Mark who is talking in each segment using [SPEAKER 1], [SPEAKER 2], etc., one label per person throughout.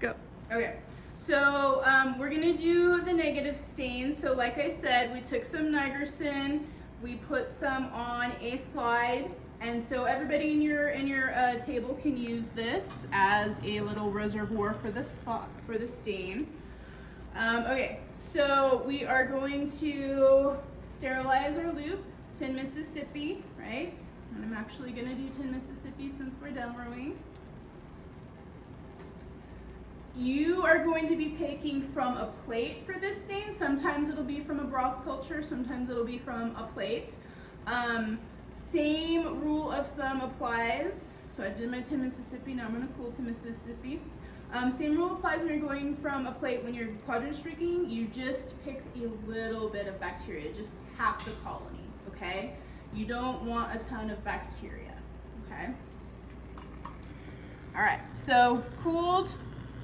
[SPEAKER 1] Go.
[SPEAKER 2] Okay, so we're gonna do the negative stain. So like I said, we took some Nigerson, we put some on a slide, and so everybody in your table can use this as a little reservoir for the stain. Okay, so we are going to sterilize our loop, Tin Mississippi, right? And I'm actually gonna do Tin Mississippi since we're demoing. You are going to be taking from a plate for this stain. Sometimes it'll be from a broth culture, sometimes it'll be from a plate. Same rule of thumb applies. So I did my Tin Mississippi, now I'm gonna cool Tin Mississippi. Same rule applies when you're going from a plate. When you're quadrant streaking, you just pick a little bit of bacteria, just tap the colony, okay? You don't want a ton of bacteria, okay? All right, so cooled.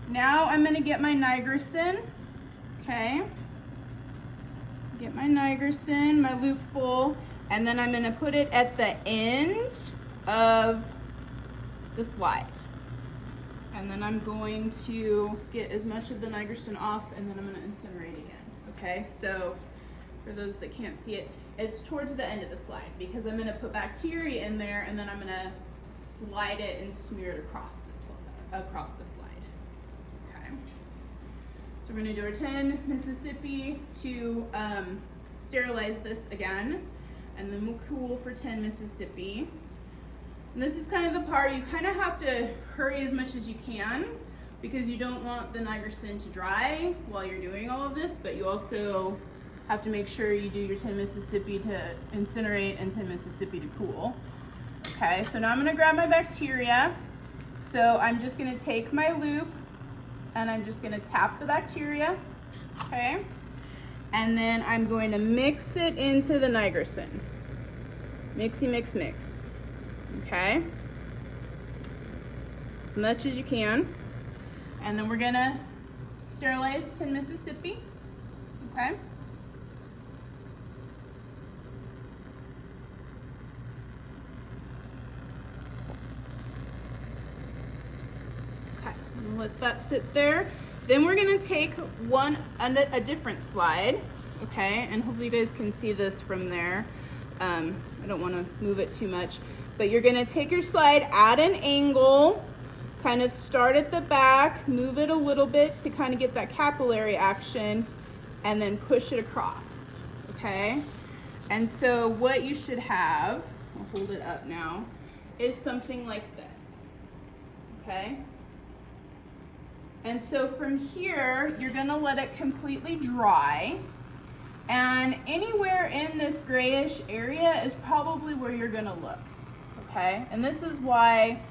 [SPEAKER 2] Now I'm gonna get my Nigerson, okay? Get my Nigerson, my loop full, and then I'm gonna put it at the end of the slide. And then I'm going to get as much of the Nigerson off, and then I'm gonna incinerate again, okay? So for those that can't see it, it's towards the end of the slide because I'm gonna put bacteria in there, and then I'm gonna slide it and smear it across the slide. Okay. So we're gonna do our Tin Mississippi to sterilize this again, and then we'll cool for Tin Mississippi. And this is kind of the part you kind of have to hurry as much as you can because you don't want the Nigerson to dry while you're doing all of this, but you also have to make sure you do your Tin Mississippi to incinerate and Tin Mississippi to cool. Okay, so now I'm gonna grab my bacteria. So I'm just gonna take my loop and I'm just gonna tap the bacteria, okay? And then I'm going to mix it into the Nigerson. Mixy, mix, mix, okay? As much as you can. And then we're gonna sterilize Tin Mississippi, okay? Let that sit there. Then we're gonna take a different slide, okay? And hopefully you guys can see this from there. I don't wanna move it too much, but you're gonna take your slide at an angle, kind of start at the back, move it a little bit to kind of get that capillary action, and then push it across, okay? And so what you should have, I'll hold it up now, is something like this, okay? And so from here, you're gonna let it completely dry. And anywhere in this grayish area is probably where you're gonna look, okay? And this is why,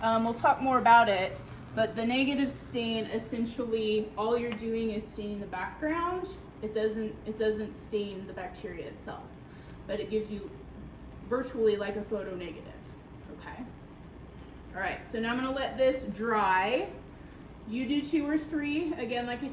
[SPEAKER 2] we'll talk more about it, but the negative stain, essentially, all you're doing is staining the background. It doesn't stain the bacteria itself, but it gives you virtually like a photo negative, okay? All right, so now I'm gonna let this dry. You do 2 or 3, again, like I said.